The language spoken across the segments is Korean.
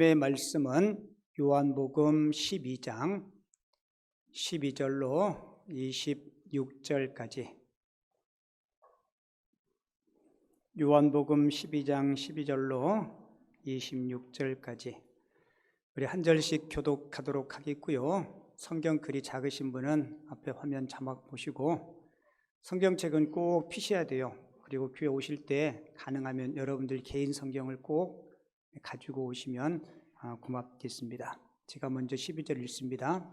아침의 말씀은 요한복음 12장 12절로 26절까지, 요한복음 12장 12절로 26절까지 우리 한 절씩 교독하도록 하겠고요. 성경 글이 작으신 분은 앞에 화면 자막 보시고 성경책은 꼭 피셔야 돼요. 그리고 교회 오실 때 가능하면 여러분들 개인 성경을 꼭 가지고 오시면 고맙겠습니다. 제가 먼저 12절 읽습니다.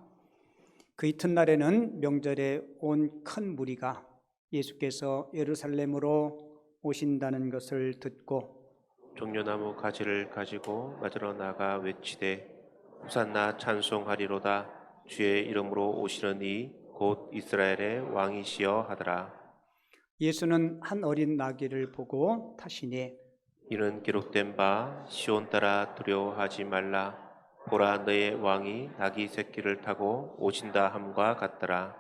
그 이튿날에는 명절에 온 큰 무리가 예수께서 예루살렘으로 오신다는 것을 듣고 종려나무 가지를 가지고 맞으러 나가 외치되 호산나 찬송하리로다. 주의 이름으로 오시는 이 곧 이스라엘의 왕이시여 하더라. 예수는 한 어린 나귀를 보고 타시니 이는 기록된 바 시온 따라 두려워하지 말라. 보라, 너의 왕이 나귀 새끼를 타고 오신다 함과 같더라.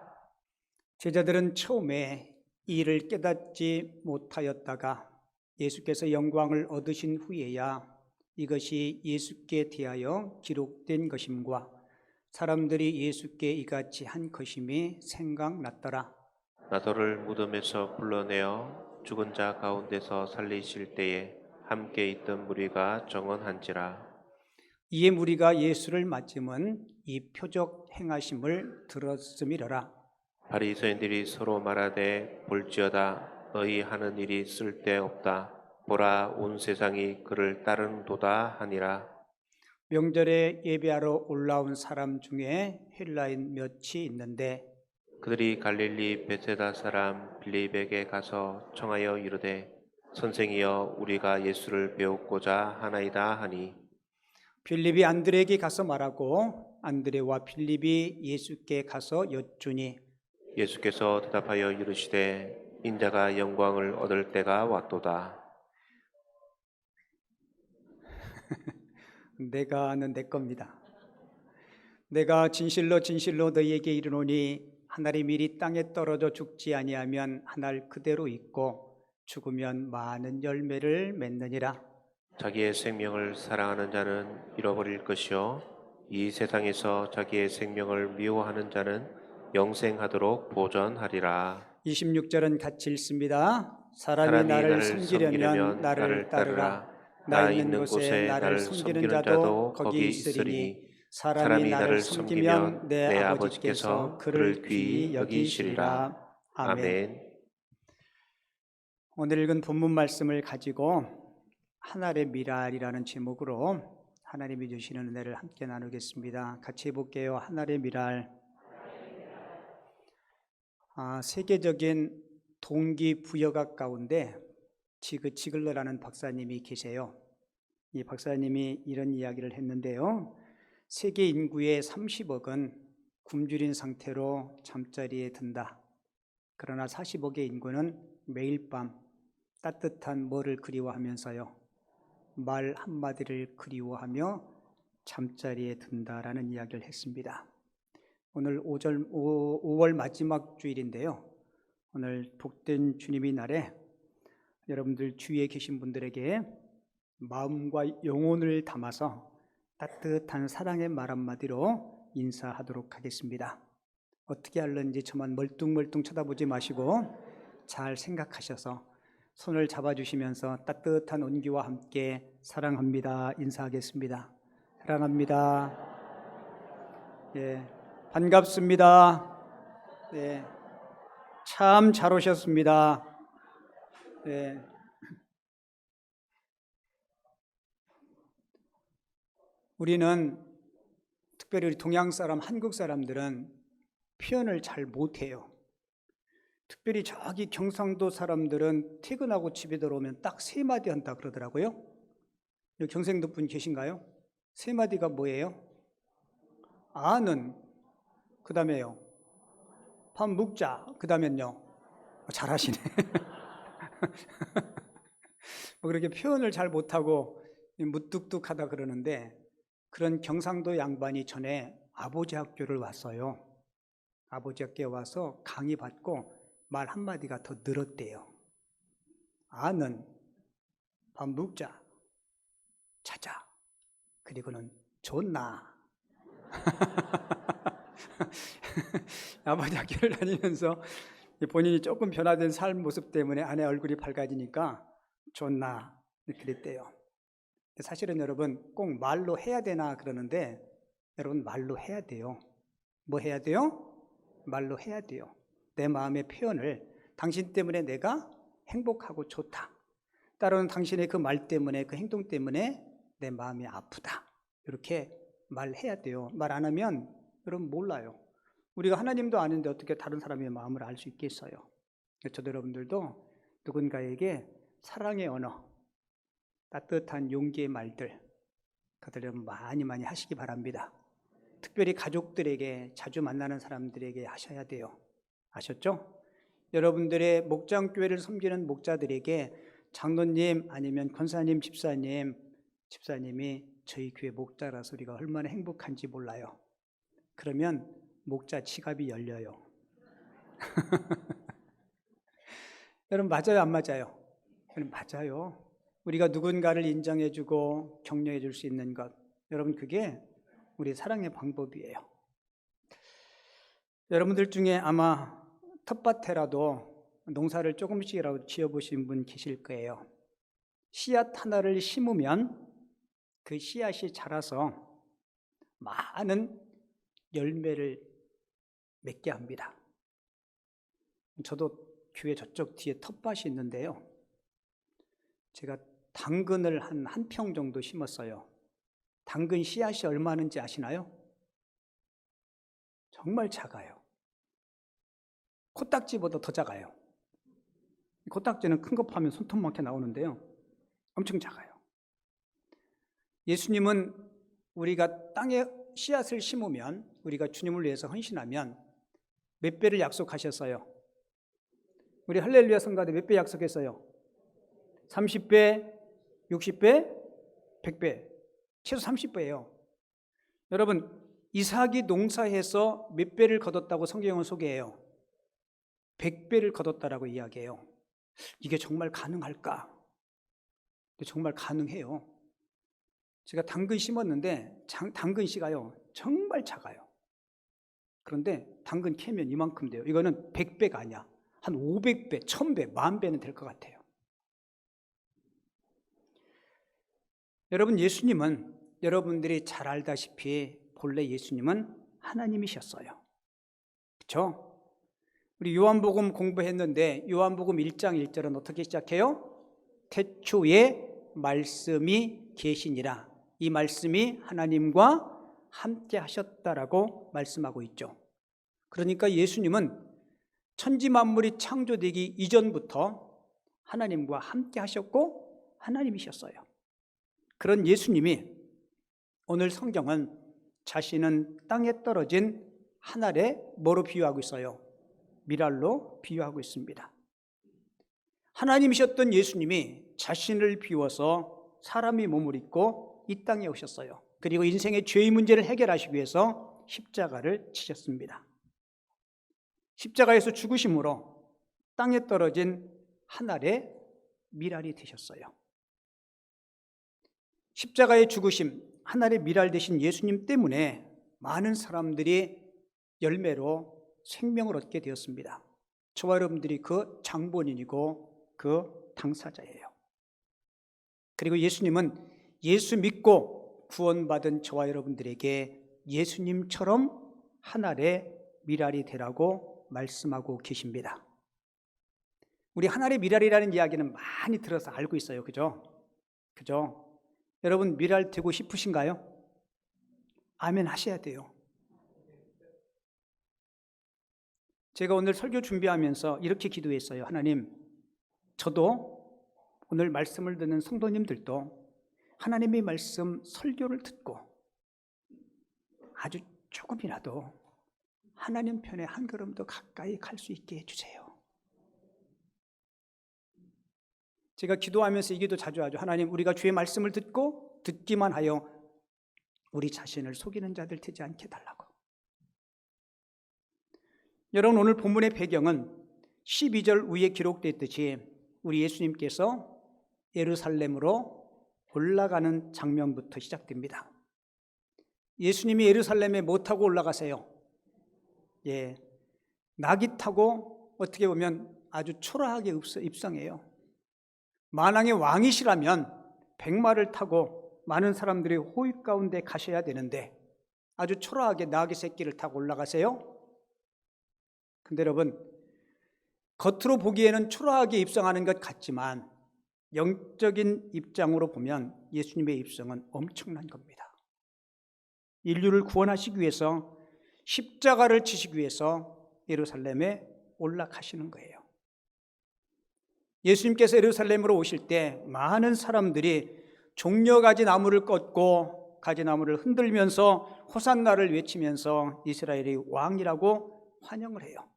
제자들은 처음에 이 일을 깨닫지 못하였다가 예수께서 영광을 얻으신 후에야 이것이 예수께 대하여 기록된 것임과 사람들이 예수께 이같이 한 것임이 생각났더라. 나더를 무덤에서 불러내어 죽은 자 가운데서 살리실 때에 함께 있던 무리가 정언한지라. 이에 무리가 예수를 맞음은 이 표적 행하심을 들었음이러라. 바리새인들이 서로 말하되 볼지어다. 너희 하는 일이 쓸데없다. 보라, 온 세상이 그를 따르는도다 하니라. 명절에 예배하러 올라온 사람 중에 헬라인 몇이 있는데 그들이 갈릴리 베세다 사람 빌립에게 가서 청하여 이르되 선생이여, 우리가 예수를 배우고자 하나이다 하니, 빌립이 안드레에게 가서 말하고 안드레와 빌립이 예수께 가서 여쭈니 예수께서 대답하여 이르시되 인자가 영광을 얻을 때가 왔도다. 내가는 내 겁니다. 내가 진실로 진실로 너희에게 이르노니 한 알이 미리 땅에 떨어져 죽지 아니하면 한 알 그대로 있고 죽으면 많은 열매를 맺느니라. 자기의 생명을 사랑하는 자는 잃어버릴 것이요 이 세상에서 자기의 생명을 미워하는 자는 영생하도록 보전하리라. 26절은 같이 읽습니다. 사람이 사람이 나를 나를 섬기려면 나를 따르라. 나 있는 곳에 나를 섬기는 자도 거기 있으리니 사람이 나를 섬기면 내 아버지께서 그를 귀히 여기시리라. 아멘. 오늘 읽은 본문 말씀을 가지고 하늘의 미랄이라는 제목으로 하나님이 주시는 은혜를 함께 나누겠습니다. 같이 해볼게요. 하늘의 미랄. 세계적인 동기부여학 가운데 지글러라는 박사님이 계세요. 이 박사님이 이런 이야기를 했는데요. 세계 인구의 30억은 굶주린 상태로 잠자리에 든다. 그러나 40억의 인구는 매일 밤 따뜻한 뭐를 그리워하면서요, 말 한마디를 그리워하며 잠자리에 든다라는 이야기를 했습니다. 오늘 5월 마지막 주일인데요. 오늘 복된 주님의 날에 여러분들 주위에 계신 분들에게 마음과 영혼을 담아서 따뜻한 사랑의 말 한마디로 인사하도록 하겠습니다. 어떻게 하려는지 저만 멀뚱멀뚱 쳐다보지 마시고 잘 생각하셔서 손을 잡아주시면서 따뜻한 온기와 함께 사랑합니다 인사하겠습니다. 사랑합니다. 예, 반갑습니다. 네, 참 잘 오셨습니다. 네. 우리는 특별히 우리 동양 사람, 한국 사람들은 표현을 잘 못해요. 특별히 저기 경상도 사람들은 퇴근하고 집에 들어오면 딱 3마디 한다 그러더라고요. 여기 경상도 분 계신가요? 3마디가 뭐예요? 아는, 그 다음에요, 밥 먹자, 그 다음엔요, 잘하시네. 그렇게 표현을 잘 못하고 무뚝뚝하다 그러는데, 그런 경상도 양반이 전에 아버지 학교를 왔어요. 아버지 학교에 와서 강의 받고 말 한마디가 더 늘었대요. 아는, 밥 먹자, 자자, 그리고는 좋나. 아버지 학교를 다니면서 본인이 조금 변화된 삶 모습 때문에 아내 얼굴이 밝아지니까 좋나 그랬대요. 사실은 여러분 꼭 말로 해야 되나 그러는데 여러분 말로 해야 돼요. 뭐 해야 돼요? 말로 해야 돼요. 내 마음의 표현을 당신 때문에 내가 행복하고 좋다. 때로는 당신의 그 말 때문에 그 행동 때문에 내 마음이 아프다. 이렇게 말해야 돼요. 말 안 하면 여러분 몰라요. 우리가 하나님도 아는데 어떻게 다른 사람의 마음을 알 수 있겠어요? 저도 여러분들도 누군가에게 사랑의 언어, 따뜻한 용기의 말들, 그들 여러분 많이 하시기 바랍니다. 특별히 가족들에게, 자주 만나는 사람들에게 하셔야 돼요. 아셨죠? 여러분들의 목장교회를 섬기는 목자들에게 장로님 아니면 권사님, 집사님이 저희 교회 목자라서 우리가 얼마나 행복한지 몰라요. 그러면 목자 지갑이 열려요. 여러분 맞아요, 안 맞아요? 여러분 맞아요. 우리가 누군가를 인정해주고 격려해줄 수 있는 것, 여러분 그게 우리 사랑의 방법이에요. 여러분들 중에 아마 텃밭에라도 농사를 조금씩이라도 지어보신 분 계실 거예요. 씨앗 하나를 심으면 그 씨앗이 자라서 많은 열매를 맺게 합니다. 저도 교회 저쪽 뒤에 텃밭이 있는데요. 제가 당근을 한 평 정도 심었어요. 당근 씨앗이 얼마인지 아시나요? 정말 작아요. 코딱지보다 더 작아요. 코딱지는 큰 거 파면 손톱만큼 나오는데요. 엄청 작아요. 예수님은 우리가 땅에 씨앗을 심으면, 우리가 주님을 위해서 헌신하면 몇 배를 약속하셨어요? 우리 할렐루야 성가대 몇 배 약속했어요? 30배, 60배, 100배, 최소 30배예요. 여러분 이삭이 농사해서 몇 배를 거뒀다고 성경은 소개해요? 100배를 거뒀다라고 이야기해요. 이게 정말 가능할까? 정말 가능해요. 제가 당근 심었는데 당근 씨가요 정말 작아요. 그런데 당근 캐면 이만큼 돼요. 이거는 100배가 아니야. 한 500배, 1000배, 10,000배는 될 것 같아요. 여러분 예수님은 여러분들이 잘 알다시피 본래 예수님은 하나님이셨어요. 그렇죠? 우리 요한복음 공부했는데 요한복음 1장 1절은 어떻게 시작해요? 태초에 말씀이 계시니라. 이 말씀이 하나님과 함께 하셨다라고 말씀하고 있죠. 그러니까 예수님은 천지 만물이 창조되기 이전부터 하나님과 함께 하셨고 하나님이셨어요. 그런 예수님이 오늘 성경은 자신은 땅에 떨어진 한 알에 뭐로 비유하고 있어요? 밀알로 비유하고 있습니다. 하나님이셨던 예수님이 자신을 비워서 사람의 몸을 입고 이 땅에 오셨어요. 그리고 인생의 죄의 문제를 해결하시기 위해서 십자가를 치셨습니다. 십자가에서 죽으심으로 땅에 떨어진 한 알의 밀알이 되셨어요. 십자가의 죽으심, 한 알의 밀알 되신 예수님 때문에 많은 사람들이 열매로 생명을 얻게 되었습니다. 저와 여러분들이 그 장본인이고 그 당사자예요. 그리고 예수님은 예수 믿고 구원받은 저와 여러분들에게 예수님처럼 한 알의 밀알이 되라고 말씀하고 계십니다. 우리 한 알의 밀알이라는 이야기는 많이 들어서 알고 있어요. 그죠? 여러분 밀알 되고 싶으신가요? 아멘 하셔야 돼요. 제가 오늘 설교 준비하면서 이렇게 기도했어요. 하나님, 저도 오늘 말씀을 듣는 성도님들도 하나님의 말씀 설교를 듣고 아주 조금이라도 하나님 편에 한 걸음 더 가까이 갈 수 있게 해주세요. 제가 기도하면서 이 기도 자주 하죠. 하나님, 우리가 주의 말씀을 듣고 듣기만 하여 우리 자신을 속이는 자들 되지 않게 해달라고. 여러분 오늘 본문의 배경은 12절 위에 기록되었듯이 우리 예수님께서 예루살렘으로 올라가는 장면부터 시작됩니다. 예수님이 예루살렘에 뭐 타고 올라가세요? 나귀 타고 어떻게 보면 아주 초라하게 입성해요. 만왕의 왕이시라면 백마를 타고 많은 사람들이 호의 가운데 가셔야 되는데 아주 초라하게 나귀 새끼를 타고 올라가세요. 근데 여러분, 겉으로 보기에는 초라하게 입성하는 것 같지만 영적인 입장으로 보면 예수님의 입성은 엄청난 겁니다. 인류를 구원하시기 위해서 십자가를 지시기 위해서 예루살렘에 올라가시는 거예요. 예수님께서 예루살렘으로 오실 때 많은 사람들이 종려가지 나무를 꺾고 가지나무를 흔들면서 호산나를 외치면서 이스라엘의 왕이라고 환영을 해요.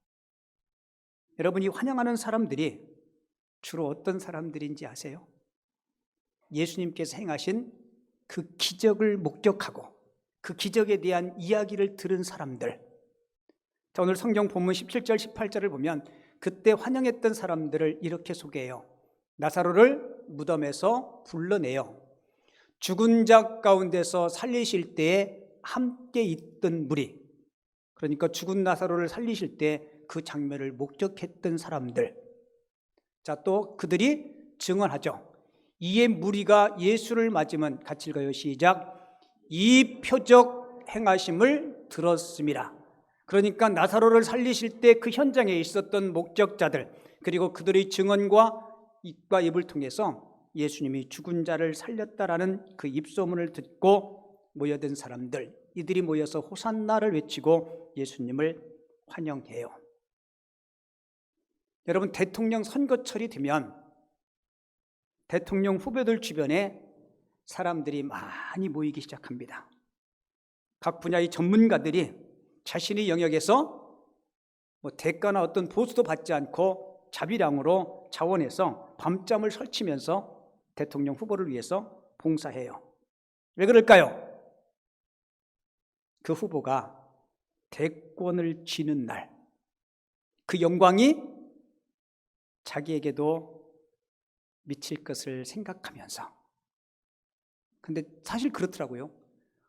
여러분이 환영하는 사람들이 주로 어떤 사람들인지 아세요? 예수님께서 행하신 그 기적을 목격하고 그 기적에 대한 이야기를 들은 사람들. 자, 오늘 성경 본문 17절 18절을 보면 그때 환영했던 사람들을 이렇게 소개해요. 나사로를 무덤에서 불러내요. 죽은 자 가운데서 살리실 때에 함께 있던 무리, 그러니까 죽은 나사로를 살리실 때 그 장면을 목격했던 사람들. 자, 또 그들이 증언하죠. 이에 무리가 예수를 맞으면, 같이 읽어요. 시작. 이 표적 행하심을 들었습니다. 그러니까 나사로를 살리실 때 그 현장에 있었던 목격자들, 그리고 그들의 증언과 입과 입을 통해서 예수님이 죽은 자를 살렸다라는 그 입소문을 듣고 모여든 사람들, 이들이 모여서 호산나를 외치고 예수님을 환영해요. 여러분, 대통령 선거철이 되면 대통령 후보들 주변에 사람들이 많이 모이기 시작합니다. 각 분야의 전문가들이 자신의 영역에서 대가나 어떤 보수도 받지 않고 자비량으로 자원해서 밤잠을 설치면서 대통령 후보를 위해서 봉사해요. 왜 그럴까요? 그 후보가 대권을 쥐는 날, 그 영광이 자기에게도 미칠 것을 생각하면서. 근데 사실 그렇더라고요.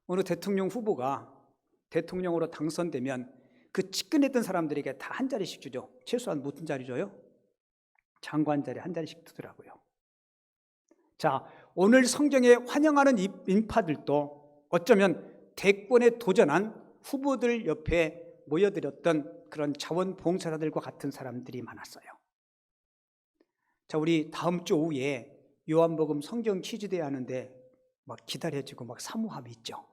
어느 대통령 후보가 대통령으로 당선되면 그 측근했던 사람들에게 다 한 자리씩 주죠. 최소한 무슨 자리 줘요? 장관 자리 한 자리씩 두더라고요. 자, 오늘 성경에 환영하는 인파들도 어쩌면 대권에 도전한 후보들 옆에 모여들었던 그런 자원봉사자들과 같은 사람들이 많았어요. 자, 우리 다음 주 오후에 요한복음 성경 퀴즈대회 하는데 막 기다려지고 막 사모함이 있죠.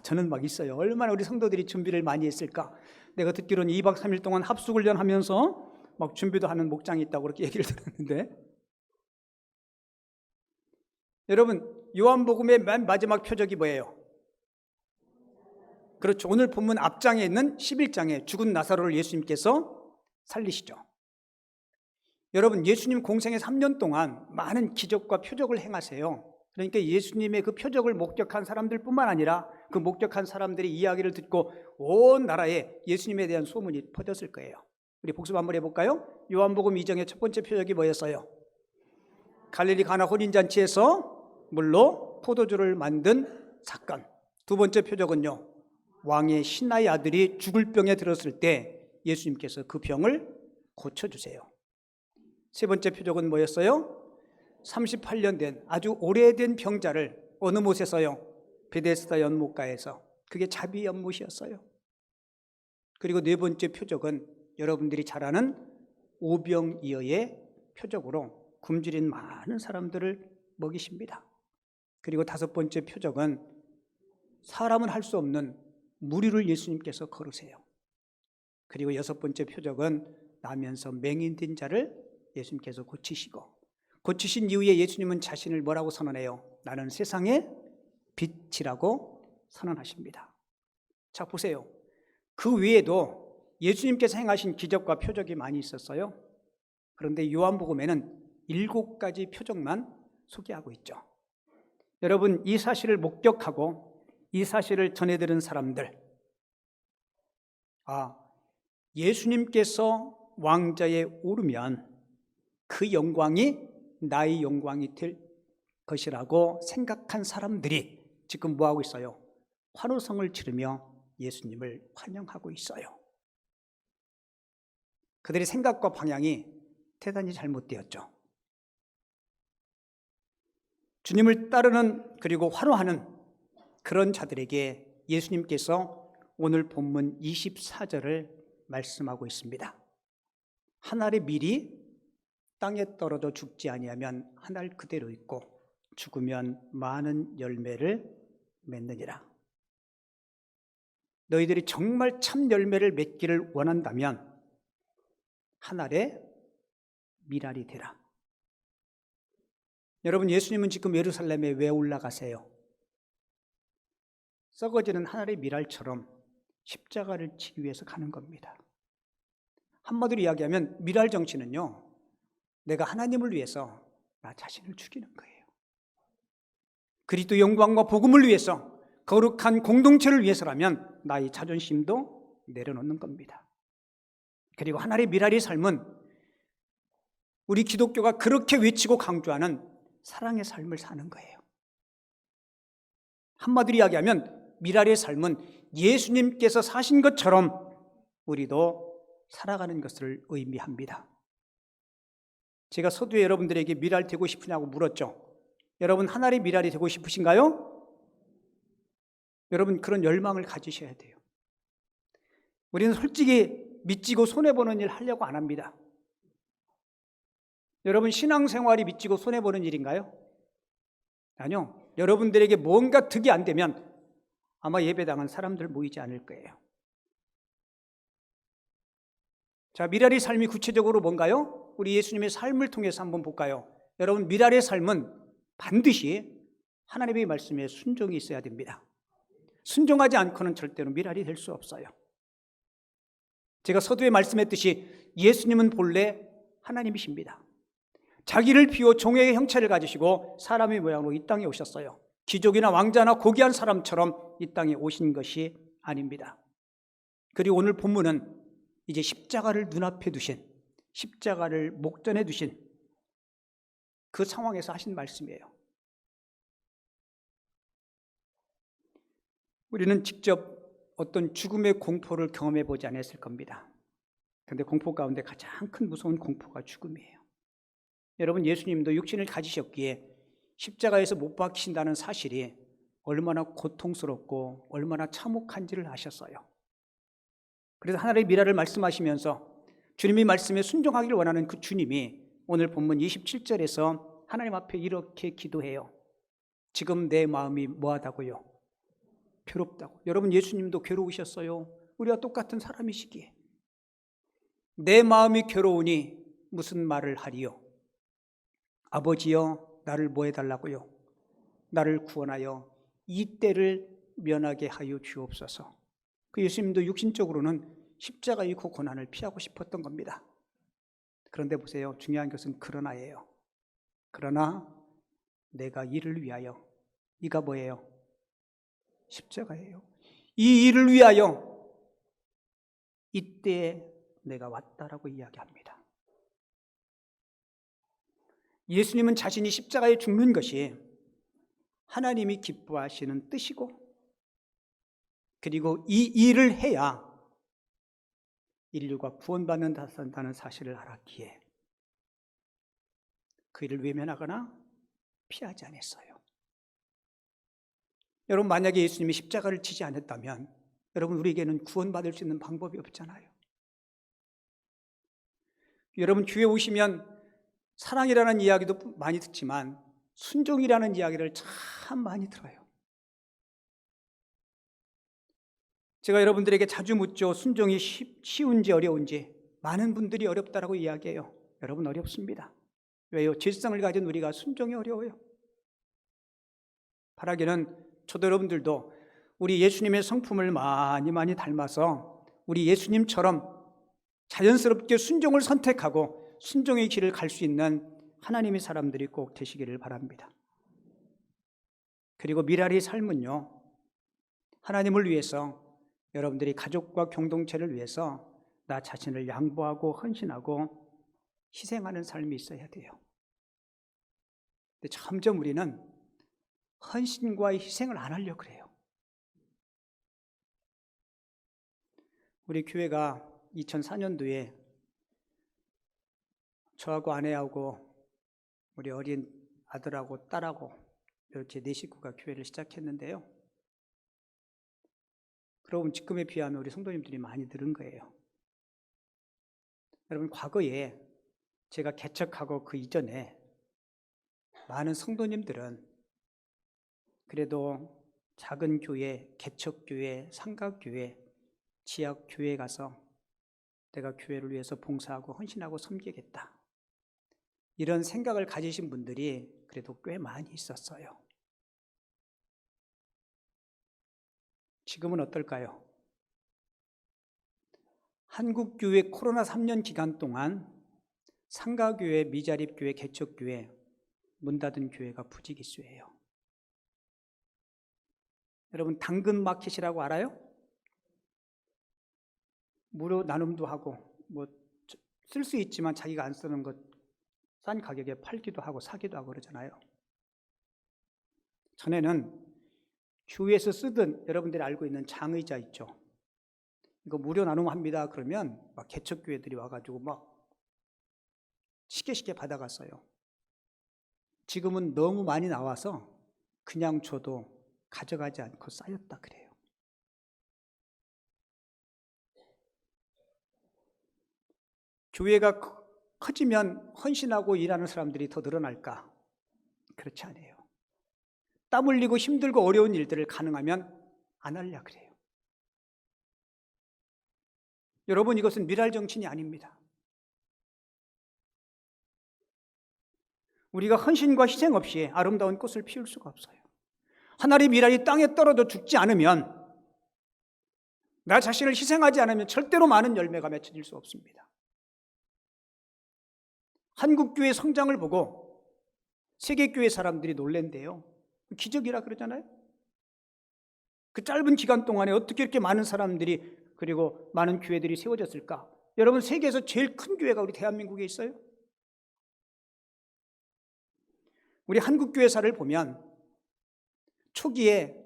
저는 막 있어요. 얼마나 우리 성도들이 준비를 많이 했을까. 내가 듣기로는 2박 3일 동안 합숙훈련 하면서 막 준비도 하는 목장이 있다고 그렇게 얘기를 들었는데, 여러분, 요한복음의 맨 마지막 표적이 뭐예요? 그렇죠. 오늘 본문 앞장에 있는 11장에 죽은 나사로를 예수님께서 살리시죠. 여러분, 예수님 공생의 3년 동안 많은 기적과 표적을 행하세요. 그러니까 예수님의 그 표적을 목격한 사람들뿐만 아니라 그 목격한 사람들이 이야기를 듣고 온 나라에 예수님에 대한 소문이 퍼졌을 거예요. 우리 복습 한번 해볼까요? 요한복음 2장의 첫 번째 표적이 뭐였어요? 갈릴리 가나 혼인잔치에서 물로 포도주를 만든 사건. 두 번째 표적은요, 왕의 신하의 아들이 죽을 병에 들었을 때 예수님께서 그 병을 고쳐주세요. 세 번째 표적은 뭐였어요? 38년 된 아주 오래된 병자를 어느 못에서요? 베데스다 연못가에서. 그게 자비 연못이었어요. 그리고 네 번째 표적은 여러분들이 잘 아는 오병이어의 표적으로 굶주린 많은 사람들을 먹이십니다. 그리고 다섯 번째 표적은 사람은 할 수 없는 무리를 예수님께서 걸으세요. 그리고 여섯 번째 표적은 나면서 맹인된 자를 예수님께서 고치시고, 고치신 이후에 예수님은 자신을 뭐라고 선언해요? 나는 세상의 빛이라고 선언하십니다. 자, 보세요. 그 외에도 예수님께서 행하신 기적과 표적이 많이 있었어요. 그런데 요한복음에는 7가지 표적만 소개하고 있죠. 여러분, 이 사실을 목격하고 이 사실을 전해들은 사람들, 예수님께서 왕자에 오르면 그 영광이 나의 영광이 될 것이라고 생각한 사람들이 지금 뭐하고 있어요? 환호성을 지르며 예수님을 환영하고 있어요. 그들의 생각과 방향이 대단히 잘못되었죠. 주님을 따르는 그리고 환호하는 그런 자들에게 예수님께서 오늘 본문 24절을 말씀하고 있습니다. 한 알의 밀이 땅에 떨어져 죽지 아니하면 한 알 그대로 있고 죽으면 많은 열매를 맺느니라. 너희들이 정말 참 열매를 맺기를 원한다면 한 알의 밀알이 되라. 여러분, 예수님은 지금 예루살렘에 왜 올라가세요? 썩어지는 한 알의 밀알처럼 십자가를 지기 위해서 가는 겁니다. 한마디로 이야기하면 밀알 정치는요, 내가 하나님을 위해서 나 자신을 죽이는 거예요. 그리스도 영광과 복음을 위해서, 거룩한 공동체를 위해서라면 나의 자존심도 내려놓는 겁니다. 그리고 하나의 밀알의 삶은 우리 기독교가 그렇게 외치고 강조하는 사랑의 삶을 사는 거예요. 한마디로 이야기하면 밀알의 삶은 예수님께서 사신 것처럼 우리도 살아가는 것을 의미합니다. 제가 서두에 여러분들에게 밀알 되고 싶으냐고 물었죠. 여러분 하나의 밀알이 되고 싶으신가요? 여러분 그런 열망을 가지셔야 돼요. 우리는 솔직히 미치고 손해보는 일 하려고 안 합니다. 여러분 신앙생활이 미치고 손해보는 일인가요? 아니요. 여러분들에게 뭔가 득이 안 되면 아마 예배당은 사람들 모이지 않을 거예요. 자, 밀알의 삶이 구체적으로 뭔가요? 우리 예수님의 삶을 통해서 한번 볼까요? 여러분 밀알의 삶은 반드시 하나님의 말씀에 순종이 있어야 됩니다. 순종하지 않고는 절대로 밀알이 될 수 없어요. 제가 서두에 말씀했듯이 예수님은 본래 하나님이십니다. 자기를 비워 종의 형체를 가지시고 사람의 모양으로 이 땅에 오셨어요. 귀족이나 왕자나 고귀한 사람처럼 이 땅에 오신 것이 아닙니다. 그리고 오늘 본문은 이제 십자가를 눈앞에 두신, 십자가를 목전에 두신 그 상황에서 하신 말씀이에요. 우리는 직접 어떤 죽음의 공포를 경험해 보지 않았을 겁니다. 그런데 공포 가운데 가장 큰 무서운 공포가 죽음이에요. 여러분 예수님도 육신을 가지셨기에 십자가에서 못 박히신다는 사실이 얼마나 고통스럽고 얼마나 참혹한지를 아셨어요. 그래서 하나님의 미라를 말씀하시면서 주님의 말씀에 순종하기를 원하는 그 주님이 오늘 본문 27절에서 하나님 앞에 이렇게 기도해요. 지금 내 마음이 뭐하다고요? 괴롭다고. 여러분 예수님도 괴로우셨어요. 우리와 똑같은 사람이시기에. 내 마음이 괴로우니 무슨 말을 하리요? 아버지여 나를 뭐 해달라고요? 나를 구원하여 이 때를 면하게 하여 주옵소서. 그 예수님도 육신적으로는 십자가의 그 고난을 피하고 싶었던 겁니다. 그런데 보세요. 중요한 것은 그러나예요. 그러나 내가 이를 위하여, 이가 뭐예요? 십자가예요. 이 일을 위하여 이때에 내가 왔다라고 이야기합니다. 예수님은 자신이 십자가에 죽는 것이 하나님이 기뻐하시는 뜻이고, 그리고 이 일을 해야 인류가 구원받는다는 사실을 알았기에 그 일을 외면하거나 피하지 않았어요. 여러분 만약에 예수님이 십자가를 지지 않았다면 여러분 우리에게는 구원받을 수 있는 방법이 없잖아요. 여러분 교회 오시면 사랑이라는 이야기도 많이 듣지만 순종이라는 이야기를 참 많이 들어요. 제가 여러분들에게 자주 묻죠. 순종이 쉬운지 어려운지. 많은 분들이 어렵다라고 이야기해요. 여러분 어렵습니다. 왜요? 질성을 가진 우리가 순종이 어려워요. 바라기는 저도 여러분들도 우리 예수님의 성품을 많이 닮아서 우리 예수님처럼 자연스럽게 순종을 선택하고 순종의 길을 갈 수 있는 하나님의 사람들이 꼭 되시기를 바랍니다. 그리고 미랄의 삶은요, 하나님을 위해서 여러분들이 가족과 공동체를 위해서 나 자신을 양보하고 헌신하고 희생하는 삶이 있어야 돼요. 근데 점점 우리는 헌신과 희생을 안 하려고 그래요. 우리 교회가 2004년도에 저하고 아내하고 우리 어린 아들하고 딸하고 이렇게 네 식구가 교회를 시작했는데요. 그러면 지금에 비하면 우리 성도님들이 많이 늘은 거예요. 여러분, 과거에 제가 개척하고 그 이전에 많은 성도님들은 그래도 작은 교회, 개척교회, 상가교회, 지역교회에 가서 내가 교회를 위해서 봉사하고 헌신하고 섬기겠다, 이런 생각을 가지신 분들이 그래도 꽤 많이 있었어요. 지금은 어떨까요? 한국교회 코로나 3년 기간 동안 상가교회, 미자립교회, 개척교회 문 닫은 교회가 부지기수예요. 여러분, 당근마켓이라고 알아요? 무료 나눔도 하고 쓸 수 있지만 자기가 안 쓰는 것 싼 가격에 팔기도 하고 사기도 하고 그러잖아요. 전에는 교회에서 쓰던 여러분들이 알고 있는 장의자 있죠. 이거 무료 나눔합니다. 그러면 막 개척교회들이 와가지고 막 쉽게 받아갔어요. 지금은 너무 많이 나와서 그냥 줘도 가져가지 않고 쌓였다 그래요. 교회가 커지면 헌신하고 일하는 사람들이 더 늘어날까? 그렇지 않아요. 땀 흘리고 힘들고 어려운 일들을 가능하면 안 하려고 그래요. 여러분, 이것은 미랄 정신이 아닙니다. 우리가 헌신과 희생 없이 아름다운 꽃을 피울 수가 없어요. 하나의 미랄이 땅에 떨어져 죽지 않으면, 나 자신을 희생하지 않으면 절대로 많은 열매가 맺혀질 수 없습니다. 한국교회 성장을 보고 세계교회 사람들이 놀랜대요. 기적이라 그러잖아요. 그 짧은 기간 동안에 어떻게 이렇게 많은 사람들이, 그리고 많은 교회들이 세워졌을까? 여러분, 세계에서 제일 큰 교회가 우리 대한민국에 있어요. 우리 한국교회사를 보면 초기에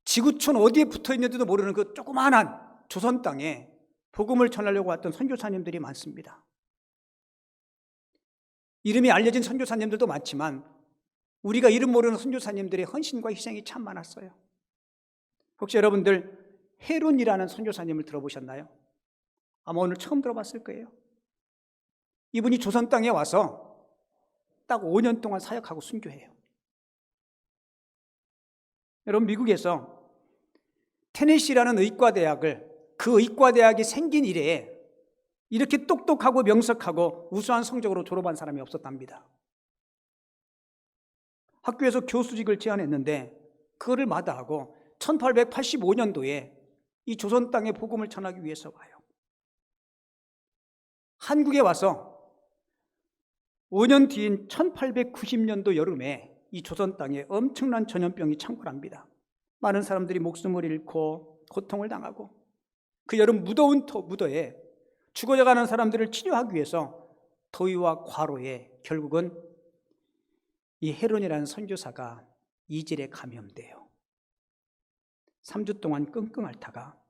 지구촌 어디에 붙어 있는지도 모르는 그 조그마한 조선 땅에 복음을 전하려고 왔던 선교사님들이 많습니다. 이름이 알려진 선교사님들도 많지만 우리가 이름 모르는 선교사님들의 헌신과 희생이 참 많았어요. 혹시 여러분들 헤론이라는 선교사님을 들어보셨나요? 아마 오늘 처음 들어봤을 거예요. 이분이 조선 땅에 와서 딱 5년 동안 사역하고 순교해요. 여러분, 미국에서 테네시라는 의과대학을, 그 의과대학이 생긴 이래에 이렇게 똑똑하고 명석하고 우수한 성적으로 졸업한 사람이 없었답니다. 학교에서 교수직을 제안했는데 그거를 마다하고 1885년도에 이 조선 땅에 복음을 전하기 위해서 와요. 한국에 와서 5년 뒤인 1890년도 여름에 이 조선 땅에 엄청난 전염병이 창궐합니다. 많은 사람들이 목숨을 잃고 고통을 당하고 그 여름 무더운 무더에 죽어가는 사람들을 치료하기 위해서 더위와 과로에 결국은 이 헤론이라는 선교사가 이질에 감염돼요. 3주 동안 끙끙 앓다가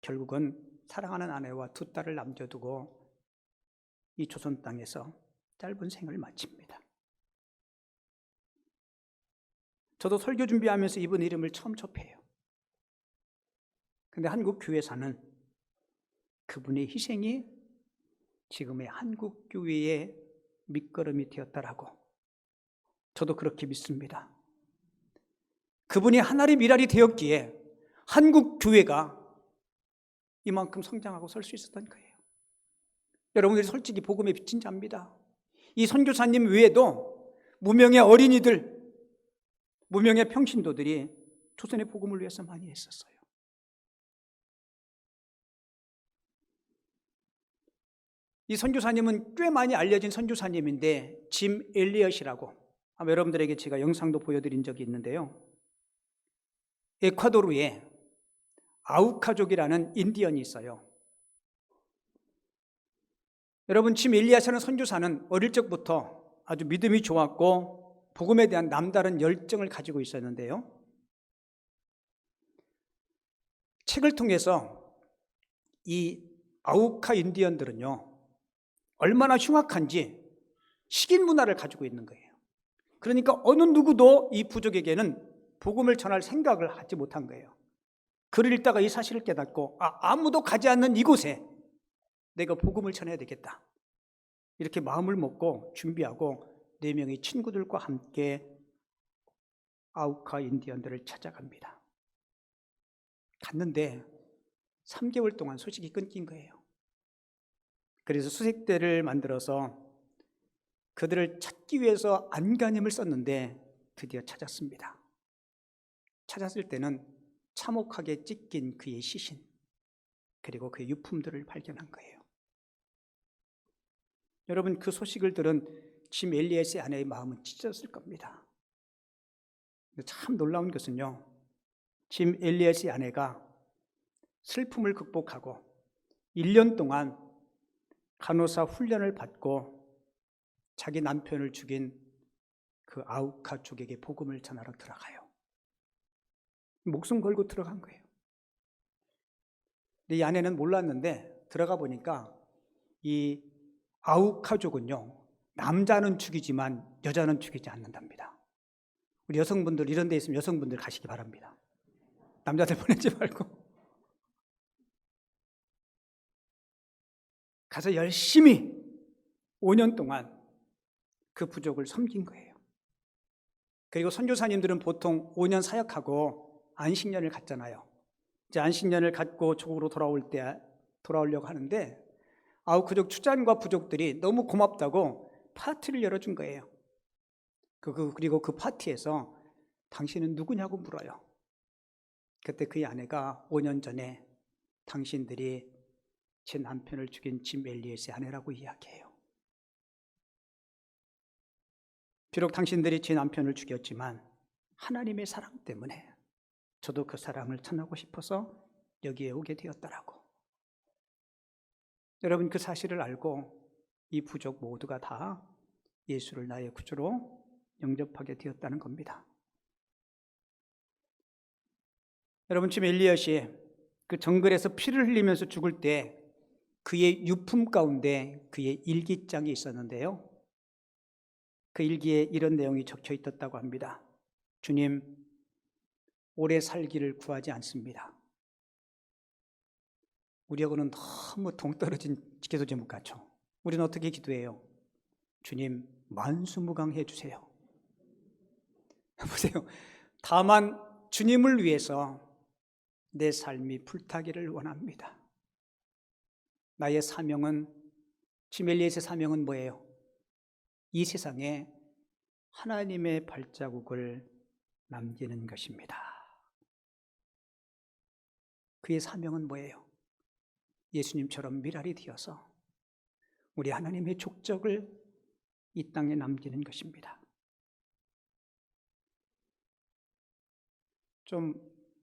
결국은 사랑하는 아내와 2딸을 남겨두고 이 조선 땅에서 짧은 생을 마칩니다. 저도 설교 준비하면서 이분 이름을 처음 접해요. 근데 한국 교회사는 그분의 희생이 지금의 한국 교회의 밑거름이 되었다라고 저도 그렇게 믿습니다. 그분이 하나의 미랄이 되었기에 한국 교회가 이만큼 성장하고 설 수 있었던 거예요. 여러분들이 솔직히 복음의 빚진 자입니다. 이 선교사님 외에도 무명의 어린이들, 무명의 평신도들이 조선의 복음을 위해서 많이 했었어요. 이 선교사님은 꽤 많이 알려진 선교사님인데 짐 엘리엇이라고, 아마 여러분들에게 제가 영상도 보여드린 적이 있는데요. 에콰도르에 아우카족이라는 인디언이 있어요. 여러분, 짐 엘리엇이라는 선교사는 어릴 적부터 아주 믿음이 좋았고 복음에 대한 남다른 열정을 가지고 있었는데요. 책을 통해서 이 아우카 인디언들은요, 얼마나 흉악한지 식인 문화를 가지고 있는 거예요. 그러니까 어느 누구도 이 부족에게는 복음을 전할 생각을 하지 못한 거예요. 글을 읽다가 이 사실을 깨닫고 아무도 가지 않는 이곳에 내가 복음을 전해야 되겠다. 이렇게 마음을 먹고 준비하고 4명의 친구들과 함께 아우카 인디언들을 찾아갑니다. 갔는데 3개월 동안 소식이 끊긴 거예요. 그래서 수색대를 만들어서 그들을 찾기 위해서 안간힘을 썼는데 드디어 찾았습니다. 찾았을 때는 참혹하게 찢긴 그의 시신, 그리고 그의 유품들을 발견한 거예요. 여러분, 그 소식을 들은 짐 엘리엇의 아내의 마음은 찢어졌을 겁니다. 참 놀라운 것은요, 짐 엘리엇의 아내가 슬픔을 극복하고 1년 동안 간호사 훈련을 받고 자기 남편을 죽인 그 아우카 쪽에게 복음을 전하러 들어가요. 목숨 걸고 들어간 거예요. 근데 이 아내는 몰랐는데 들어가 보니까 이 아우카족은요, 남자는 죽이지만 여자는 죽이지 않는답니다. 우리 여성분들 이런 데 있으면 여성분들 가시기 바랍니다. 남자들 보내지 말고 가서 열심히 5년 동안 그 부족을 섬긴 거예요. 그리고 선교사님들은 보통 5년 사역하고 안식년을 갖잖아요. 이제 안식년을 갖고 조국으로 돌아오려고 하는데 아우카족 추장과 부족들이 너무 고맙다고 파티를 열어준 거예요. 그리고 그 파티에서 당신은 누구냐고 물어요. 그때 그의 아내가 5년 전에 당신들이 제 남편을 죽인 짐 엘리엇의 아내라고 이야기해요. 비록 당신들이 제 남편을 죽였지만 하나님의 사랑 때문에 저도 그 사랑을 전하고 싶어서 여기에 오게 되었더라고. 여러분, 그 사실을 알고 이 부족 모두가 다 예수를 나의 구주로 영접하게 되었다는 겁니다. 여러분, 지금 엘리엇이 그 정글에서 피를 흘리면서 죽을 때 그의 유품 가운데 그의 일기장이 있었는데요. 그 일기에 이런 내용이 적혀 있었다고 합니다. 주님, 오래 살기를 구하지 않습니다. 우리하고는 너무 동떨어진 기도 제목 같죠. 우리는 어떻게 기도해요? 주님, 만수무강해 주세요. 보세요. 다만 주님을 위해서 내 삶이 불타기를 원합니다. 나의 사명은, 짐 엘리엇의 사명은 뭐예요? 이 세상에 하나님의 발자국을 남기는 것입니다. 그의 사명은 뭐예요? 예수님처럼 미랄이 되어서 우리 하나님의 족적을 이 땅에 남기는 것입니다. 좀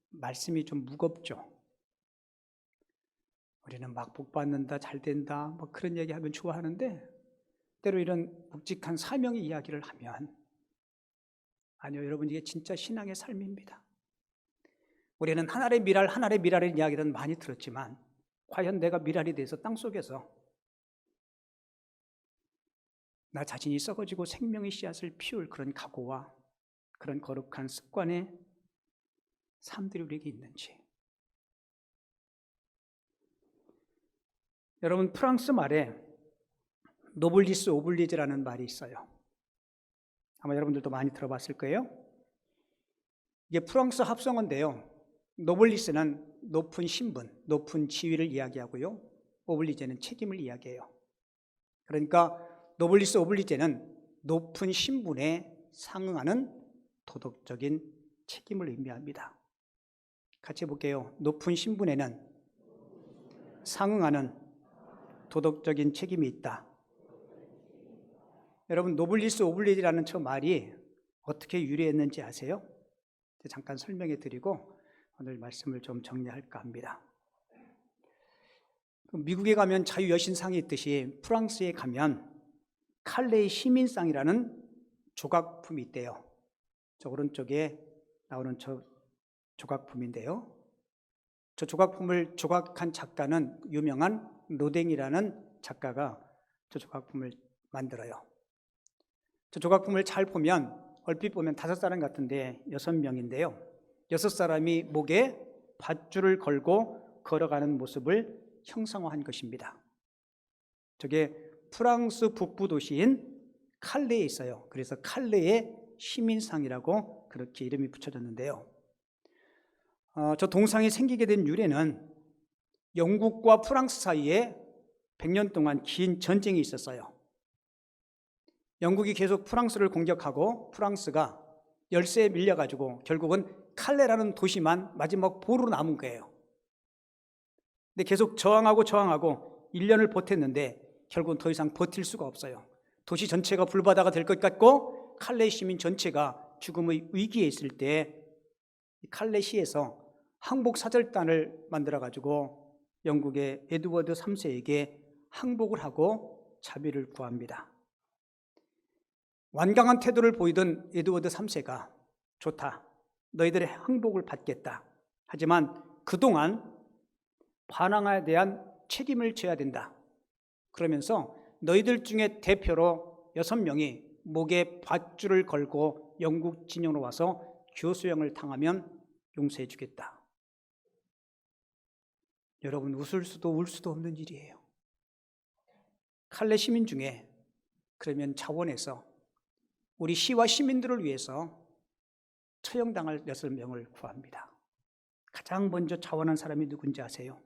말씀이 좀 무겁죠? 우리는 막 복받는다, 잘 된다, 뭐 그런 얘기하면 좋아하는데 때로 이런 묵직한 사명의 이야기를 하면 아니요, 여러분, 이게 진짜 신앙의 삶입니다. 우리는 하늘의 미랄의 이야기는 많이 들었지만 과연 내가 미랄이 돼서 땅속에서 나 자신이 썩어지고 생명의 씨앗을 피울 그런 각오와 그런 거룩한 습관의 삶들이 우리에게 있는지. 여러분, 프랑스 말에 노블리스 오블리제라는 말이 있어요. 아마 여러분들도 많이 들어봤을 거예요. 이게 프랑스 합성어인데요. 노블리스는 높은 신분, 높은 지위를 이야기하고요. 오블리제는 책임을 이야기해요. 그러니까 노블리스 오블리제는 높은 신분에 상응하는 도덕적인 책임을 의미합니다. 같이 볼게요. 높은 신분에는 상응하는 도덕적인 책임이 있다. 여러분, 노블리스 오블리제라는 저 말이 어떻게 유래했는지 아세요? 잠깐 설명해 드리고 오늘 말씀을 좀 정리할까 합니다. 미국에 가면 자유여신상이 있듯이 프랑스에 가면 칼레이 시민상이라는 조각품이 있대요. 저 오른쪽에 나오는 저 조각품인데요. 저 조각품을 조각한 작가는 유명한 노댕이라는 작가가 저 조각품을 만들어요. 저 조각품을 잘 보면 얼핏 보면 5사람 같은데 6명인데요. 6사람이 목에 밧줄을 걸고 걸어가는 모습을 형상화한 것입니다. 저게 프랑스 북부 도시인 칼레에 있어요. 그래서 칼레의 시민상이라고 그렇게 이름이 붙여졌는데요. 저 동상이 생기게 된 유래는 영국과 프랑스 사이에 100년 동안 긴 전쟁이 있었어요. 영국이 계속 프랑스를 공격하고 프랑스가 열세에 밀려가지고 결국은 칼레라는 도시만 마지막 보루로 남은 거예요. 근데 계속 저항하고 1년을 버텼는데 결국은 더 이상 버틸 수가 없어요. 도시 전체가 불바다가 될 것 같고 칼레 시민 전체가 죽음의 위기에 있을 때 칼레시에서 항복 사절단을 만들어가지고 영국의 에드워드 3세에게 항복을 하고 자비를 구합니다. 완강한 태도를 보이던 에드워드 3세가 좋다, 너희들의 항복을 받겠다. 하지만 그동안 반항에 대한 책임을 져야 된다. 그러면서 너희들 중에 대표로 6명이 목에 밧줄을 걸고 영국 진영으로 와서 교수형을 당하면 용서해 주겠다. 여러분, 웃을 수도 울 수도 없는 일이에요. 칼레 시민 중에 그러면 자원에서 우리 시와 시민들을 위해서 처형당할 6명을 구합니다. 가장 먼저 자원한 사람이 누군지 아세요?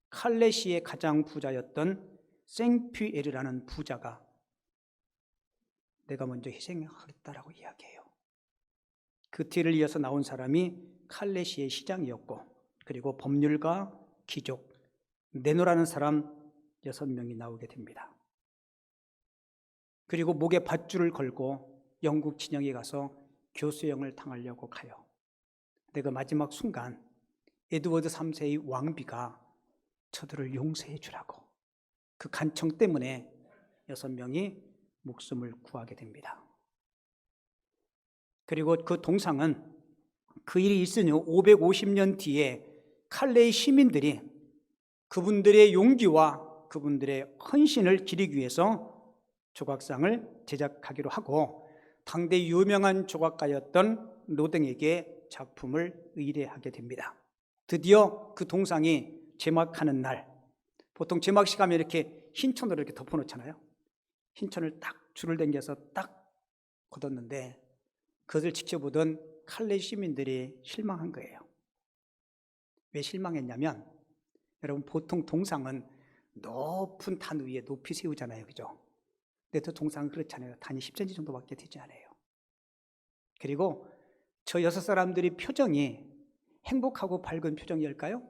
칼레 시의 가장 부자였던 생피에르라는 부자가 내가 먼저 희생하겠다라고 이야기해요. 그 뒤를 이어서 나온 사람이 칼레 시의 시장이었고, 그리고 법률가, 귀족, 네노라는 사람 6명이 나오게 됩니다. 그리고 목에 밧줄을 걸고 영국 진영에 가서 교수형을 당하려고 가요. 근데 그 마지막 순간 에드워드 3세의 왕비가 저들을 용서해 주라고, 그 간청 때문에 6명이 목숨을 구하게 됩니다. 그리고 그 동상은 그 일이 있은 후 550년 뒤에 칼레의 시민들이 그분들의 용기와 그분들의 헌신을 기리기 위해서 조각상을 제작하기로 하고, 당대 유명한 조각가였던 노댕에게 작품을 의뢰하게 됩니다. 드디어 그 동상이 제막하는 날, 보통 제막식 하면 이렇게 흰천으로 이렇게 덮어놓잖아요. 흰천을 딱 줄을 당겨서 딱 걷었는데 그것을 지켜보던 칼레 시민들이 실망한 거예요. 왜 실망했냐면, 여러분, 보통 동상은 높은 단 위에 높이 세우잖아요, 그죠? 근데 저 동상은 그렇잖아요. 단이 10cm 정도밖에 되지 않아요. 그리고 저 6사람들이 표정이 행복하고 밝은 표정이었을까요?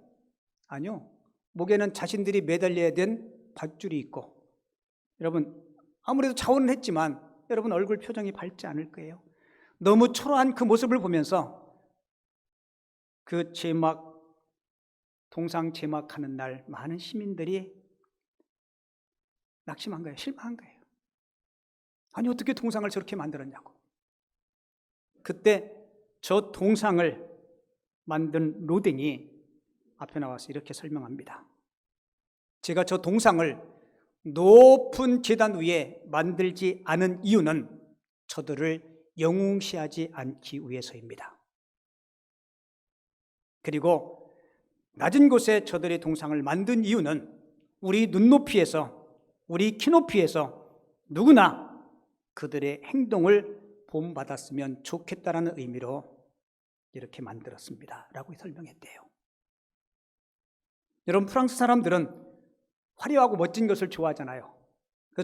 아니요. 목에는 자신들이 매달려야 된 밧줄이 있고, 여러분, 아무래도 자원은 했지만 여러분 얼굴 표정이 밝지 않을 거예요. 너무 초라한 그 모습을 보면서 그 제막, 동상 제막하는 날 많은 시민들이 낙심한 거예요. 실망한 거예요. 아니, 어떻게 동상을 저렇게 만들었냐고. 그때 저 동상을 만든 로댕이 앞에 나와서 이렇게 설명합니다. 제가 저 동상을 높은 계단 위에 만들지 않은 이유는 저들을 영웅시하지 않기 위해서입니다. 그리고 낮은 곳에 저들의 동상을 만든 이유는 우리 눈높이에서, 우리 키높이에서 누구나 그들의 행동을 본받았으면 좋겠다라는 의미로 이렇게 만들었습니다 라고 설명했대요. 여러분, 프랑스 사람들은 화려하고 멋진 것을 좋아하잖아요.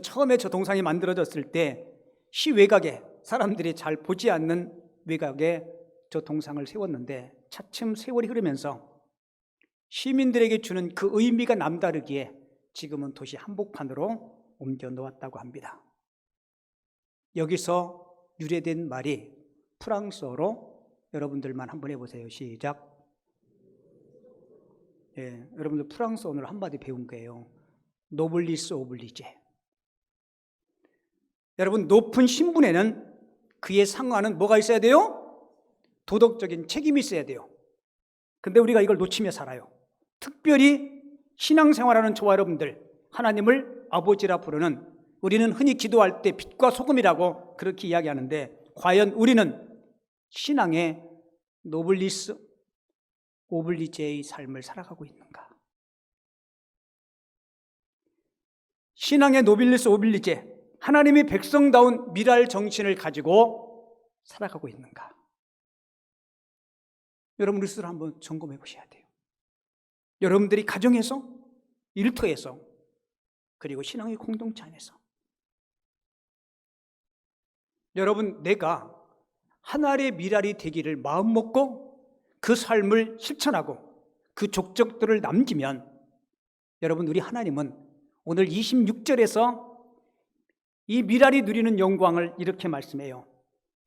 처음에 저 동상이 만들어졌을 때 시 외곽에, 사람들이 잘 보지 않는 외곽에 저 동상을 세웠는데 차츰 세월이 흐르면서 시민들에게 주는 그 의미가 남다르기에 지금은 도시 한복판으로 옮겨 놓았다고 합니다. 여기서 유래된 말이 프랑스어로, 여러분들만 한번 해보세요. 시작. 여러분들 프랑스어 오늘 한마디 배운 거예요. 노블리스 오블리제. 여러분, 높은 신분에는 그에 상응하는 뭐가 있어야 돼요? 도덕적인 책임이 있어야 돼요. 근데 우리가 이걸 놓치며 살아요. 특별히 신앙생활하는 저와 여러분들, 하나님을 아버지라 부르는, 우리는 흔히 기도할 때 빛과 소금이라고 그렇게 이야기하는데, 과연 우리는 신앙의 노블리스 오블리제의 삶을 살아가고 있는가? 신앙의 노빌리스 오빌리제, 하나님의 백성다운 미랄 정신을 가지고 살아가고 있는가? 여러분 스스로 한번 점검해 보셔야 돼요. 여러분들이 가정에서, 일터에서, 그리고 신앙의 공동체 안에서 여러분, 내가 하나님의 미랄이 되기를 마음먹고 그 삶을 실천하고 그 족적들을 남기면, 여러분, 우리 하나님은 오늘 26절에서 이 미랄이 누리는 영광을 이렇게 말씀해요.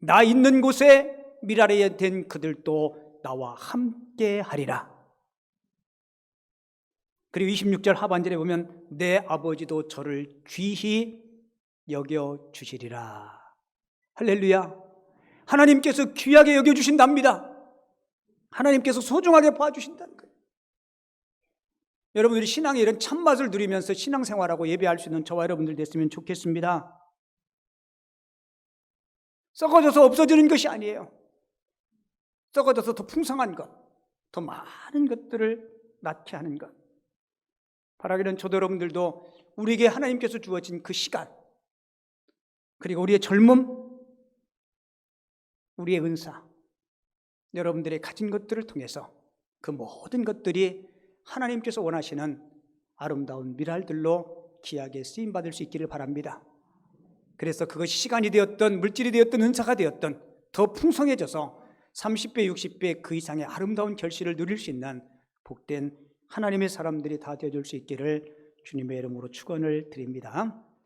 나 있는 곳에 미랄이 된 그들도 나와 함께 하리라. 그리고 26절 하반절에 보면 내 아버지도 저를 귀히 여겨주시리라. 할렐루야. 하나님께서 귀하게 여겨주신답니다. 하나님께서 소중하게 봐주신다는 거예요. 여러분들이 신앙의 이런 참맛을 누리면서 신앙생활하고 예배할 수 있는 저와 여러분들 됐으면 좋겠습니다. 썩어져서 없어지는 것이 아니에요. 썩어져서 더 풍성한 것, 더 많은 것들을 낳게 하는 것. 바라기는 저도 여러분들도 우리에게 하나님께서 주어진 그 시간, 그리고 우리의 젊음, 우리의 은사, 여러분들의 가진 것들을 통해서 그 모든 것들이 하나님께서 원하시는 아름다운 미랄들로 귀하게 쓰임받을 수 있기를 바랍니다. 그래서 그것이 시간이 되었던, 물질이 되었던, 은사가 되었던 더 풍성해져서 30배, 60배 그 이상의 아름다운 결실을 누릴 수 있는 복된 하나님의 사람들이 다 되어줄 수 있기를 주님의 이름으로 축원을 드립니다.